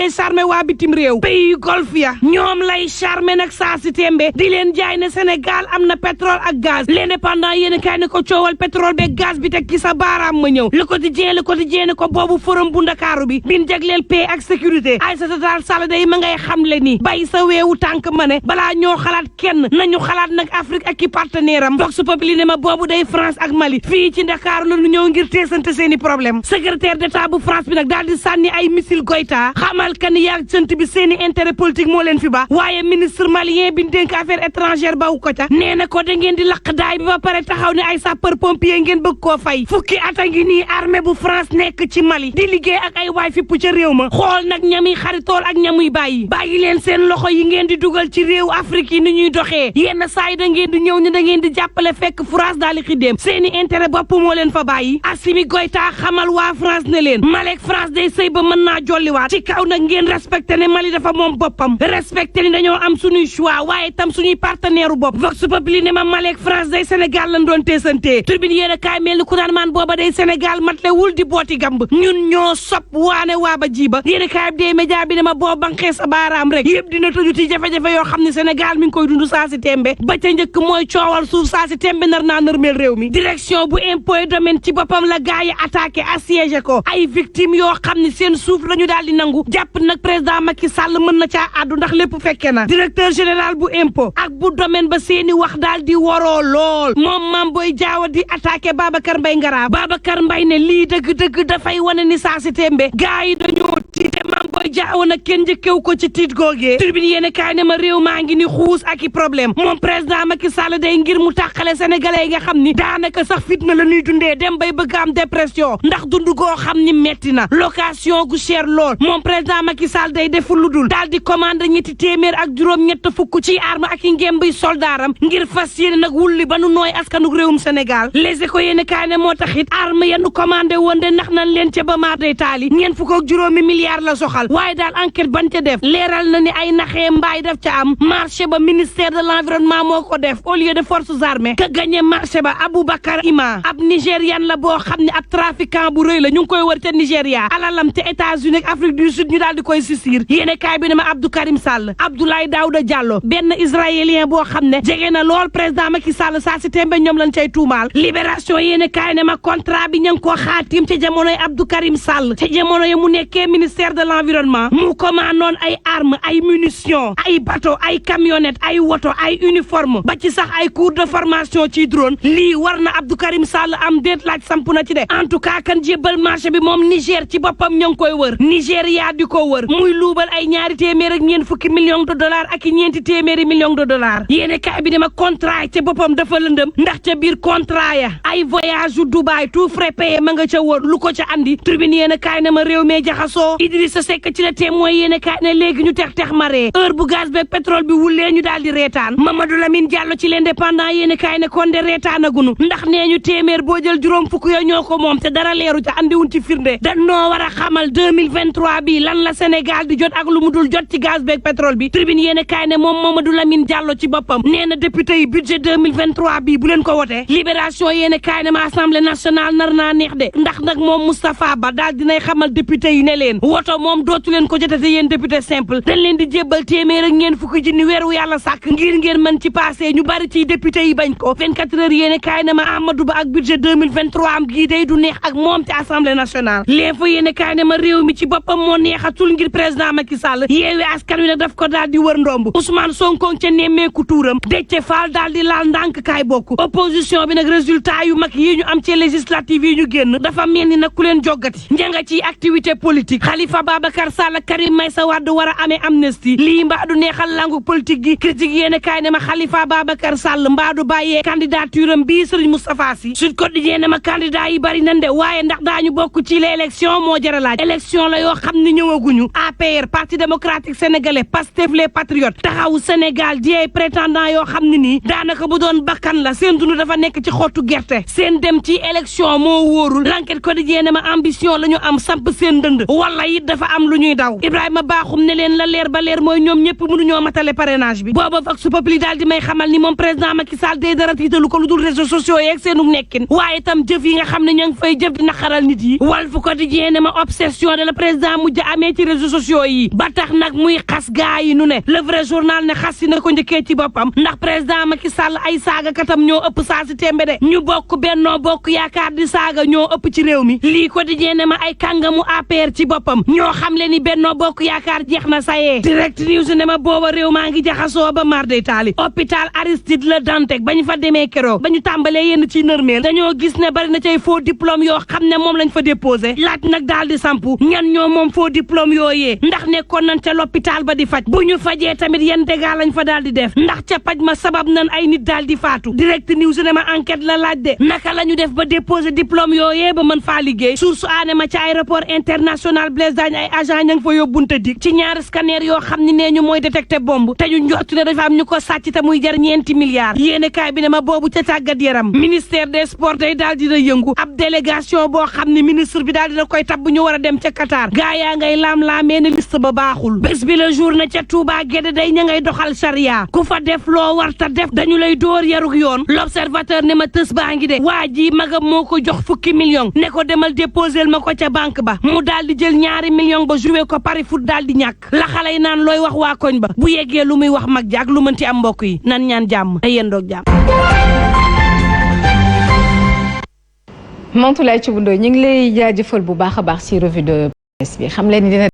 ngay charmer waa bitim réew pays yu golfe ya ñoom lay charmer nag saa si tembe di leen jaay ne Sénégal am na pétrole ak gaz l'indépendant yéen kaay ne ko coowal pétrole beeg gaz bi teg ci sa baaraam ma ñëw le quotidien ne ko boobu forum bu ndakaaru bi bin jagleel paix ak sécurité Aïssata Tall Sall day ma ngay xamle ni bay sa weewu tànk ma ne balaa ñoo xalaat kenn nañu xalaat nag Afrique ak i partenaire am Vox Populi ne ma boobu day France ak Mali fii ci ndakaaru la ñu ñëw ngir teesante seeni problème secrétaire d'état bu France bi nag daal di sànni ay missile Goïta xamal kan yaag sant bi seeni intérêt politique moo leen fi ba waaye ministre malien bi dénk affaires étrangères bawu ko ca nee na ko da ngeen di laq daay bi ba pare taxaw ne ay sapeur pompier ngeen bëgg koo fay fukki at a ngi nii armée bu France nekk ci Mali di liggéey ak ay waay fipp ca réew ma xool nag ñamuy xaritool ak ñamuy bàyyi leen seen loxo yi ngeen di dugal ci réew Afrique yi ni ñuy doxee yenn saa yi da ngeen di ñëw ni da ngeen di jàppale fekk France daal di xiddeem seeni intérêt bopp moo leen fa bàyyi Assimi Goïta xamal waa France ne leen Malek France day sëy ba mën naa jolliwaat ci kaw nag ngeen respecté ne Mali dafa moom boppam respecté ni dañoo am suñuy choix waaye tam suñuy partenaire u bopp Vox Populi ne ma Malek France day Sénégal lañ doon teesantee Tribune yéen a kaay mel ni ku naan maan booba day Sénégal matle wul di booti gamb ñun ñoo sopp waane waa ba jiba yéen a kaay dee média bi ne ma boo banqee sa baaraam rek yëpp dina tëju ci jafe-jafe yoo xam ne Sénégal mi ngi koy dund saa si tembe ba ca njëkk mooy coowal suuf saa si tembe nar naa nërmeel réew mi direction bu impôt et domaine ci boppam la gars yi attaqué assiégé ko ay victimes yoo xam ne seen suuf la ñu daal di nangu jàpp nag président Macky Sall mën na caa àddu ndax lépp fekke na directeur général bu impôt ak bu domaine ba seeni wax daal di waroo lool moom Mame Boye Diao di attaqué Babacar Mbaye Ngaraaf Babacar Mbaye ne lii dëgg-dëgg dafay wane ni saa si tembe gars yi dañoo tiite Mame Boye Diao nag kenn njëkkew ko ci tiit googee Tribune yéen kaay ne ma réew maa ngi ni xuus ak i problème moom président Macky Sall day ngir mu tàqale sénégalais yi nga xam ni daanaka sax fitna la ñuy dundee dem bay bëgg am dépression ndax dund goo xam ni metti na location gu cher lool moom président Macky Sall day deful lu dul daal di commandé ñetti téeméer ak juróom-ñett fukk ci arme ak i ngémb soldaaram ngir fas yéene nag wulli ba nu nooy askanu réewum Sénégal Les Échos yéen kaay ne moo tax it arme yanu commandé woon de nax nañ leen ca ba maar day taali ñeent fukk ak juróomi milliards la soxal waaye daal enquête ban ca def leeral na ni ay naxee mbaay daf ca am marché ba ministère de l'environnement moo ko def au lieu de forces armées ka gagné marché ba Aboubacar Ima ab nigérian la boo xam ne ab trafiquant bu rëy la ñu ngi koy wër te Nigéria alalam te États-Unis ak Afrique du Sud ñu daal di koy sisir yéene kaay bi ne ma Abdou Karim Sall Abdoulaye Daouda Diallo benn israélien boo xam ne jege na lool président Macky Sall saa si tembe ñoom lañ cay tuumaal libération yéene kaay ne ma contrat bi ña ngi koo xaatim ca jamonoy Abdou Karim Sall ca jamono yi mu nekkee ministère de l'environnement mu commandoon ay armes ay munitions ay bateau ay camionnette ay woto ay uniforme ba ci sax ay cours de formation ci drone lii war na Abdou Karim Sall am déet laaj samp na ci de en tout cas kan jébbal marché bi moom Niger ci boppam ñoo ngi koy wër Nigéria di ko wër muy luubal ay ñaari téeméer ak ñeent fukki millions de dollars ak ñeenti téeméeri millions de dollars yéene kaay bi dama contrat ca boppam dafa lëndëm ndax ca biir contrat ya ay voyage u Dubaï tout frais payé ma nga ca wër lu ko ca andi tribune yéene kaay ne ma réew mee jaxasoo Idrissa Seck ci la témoin yéene kaay ne léegi ñu tex maree heure bu gaz beeg pétrole bi wullee ñu daal di reetaan Mamadou Lamine Diallo ci l'indépendant yéene kaay ne kon de reetaanagunu ndax nee ñu téeméer boo jël juróom fukk yo ñoo ko moom te dara leeru ca andiwun ci firnde dañoo war a xamal 2023 bi lan la Sénégal di jot ak lu mu dul jot ci gaz beeg pétrole bi tribune yéene kaay ne moom Mamadou Lamine Diallo ci boppam nee na député yi budget 2023 bi bu leen ko wotee libération yéene kaay ne ma assemblée nationale nar naa neex de ndax nag moom Moustapha Ba daal dinay xamal député yi ne leen woto moom dootu leen ko jotate yéen député simple dañ leen di jébbal téeméer ak ngeen fukki junni weeru yàlla sàkk ngir ngeen mën ci passé ñu bari ci député yi bañ ko 24 heures yéene kaay ne ma Amadou Ba ak budget 2023 am gii day du neex ak moom ci assemblée nationale l'info yéene kaay ne ma réew mi ci boppam moo neexatul ngir président Macky Sall yeewi askan wi nag daf ko daal di wër ndomb Ousmane Sonko ca nemmeeku tuuram Déthié Fall daal di laal ndànk kaay bokk opposition bi nag résultat yu mag yi ñu am ci législative yi ñu génn dafa mel ni nag ku leen joggati njanga ci activité politique Khalifa Babacar Sall Karim Meïssa Wade war a amee amnistie lii mbaa du neexal langu politique gi critique yéene kaay ne ma Khalifa Babacar Sall mbaa du bàyyee candidature am bii Serigne Moustapha Sy Sud Quotidien ne ma candidat yi bari nan de waaye ndax daañu bokk ci les élections moo jar a laaj élection la yoo xam ne ñëwaguñu APR Parti démocratique sénégalais Pastef les patriotes taxawu Sénégal di ay prétendant yoo xam ne nii daanaka bu doon bakkan la seen dund dafa nekk ci xottu gerte seen dem ci élection moo wóorul L'Enquête Quotidien ne ma ambition la ñu am samp seen dënd wala it dafa am lu ñuy ñuy daw Ibrahima Bakhoum ne leen la leer ba leer mooy ñoom ñëpp mënuñoo matale parrainage bi booba Vox Populi daal di may xamal ni moom président Macky Sall day dara tiitalu ko lu dul réseaux sociaux yeeg seenu nekkin waaye itam jëf yi nga xam ne ña ngi fay jëf di naqaral nit yi Walf Quotidien ne ma obsession de la président mujj amee ci réseaux sociaux yi ba tax nag muy xas gaa yi nu ne le vrai journal ne xas si na ko njëkkee ci boppam ndax président Macky Sall ay saaga katam ñoo ëpp saa si tembe de ñu bokk Benno Bokk Yaakaar di saaga ñoo ëpp ci réew mi lii Quotidien ne ma ay kàngamu APR ci boppam ñoo xam le ni Benno Bokk Yaakaar jeex na sayee Direct News ne ma booba réew maa ngi jaxasoo ba mar day taali hôpital Aristide Le Dantec ba ñu fa demee keroog ba ñu tàmbalee yenn ci nërmeel dañoo gis ne bari na cay faux diplôme yoo xam ne moom lañ fa déposé laaj nag daal di sampu ñan ñoo moom faux diplôme yooyee ndax nekkoon nañ ca l'hôpital ba di faj bu ñu fajee tamit yenn dégâts lañ fa daal di def ndax ca paj ma sabab nañ ay nit daal di faatu Direct News ne ma enquête la laaj de naka la ñu def ba déposé diplôme yooyee ba mën faa liggéey source aane ma ca aéroport international Blaise Diagne ay agent ña ngi fa yóbbunte dik ci ñaari scanner yoo xam ne nee ñu mooy détecté bombe te ñu njortu ne dafa am ñu ko sàcc te muy jar ñeenti milliards yéene kaay bi ne ma boobu ca tàggat yaram ministère des sports day daal dina yëngu ab délégation boo xam ne ministre bi daal dina koy tabb ñu war a dem ca Qatar gaa yaa ngay laam-laamee ne liste ba baaxul bés bi le jour na ca Touba Guédé day ña ngay doxal charia ku fa def loo war ta def dañu lay dóor yaruk yoon l'observateur ne ma tës baa ngi de waa ji magam moo ko jox fukki million ne ko demal déposer ma ko ca banque ba mu daal di jël ñaari million ba joué ko pari foot daal di ñàkk la xale yi naan looy wax waa koñ ba bu yeggee lu muy wax mag jaag lu mënti am mbokk yi nan ñaan jàmm te yendoog jàmm. Mantoulaye Thioub Ndoye ñu ngi lay jaajëfal bu baax a baax ci revue de presse bi xam leen ni dina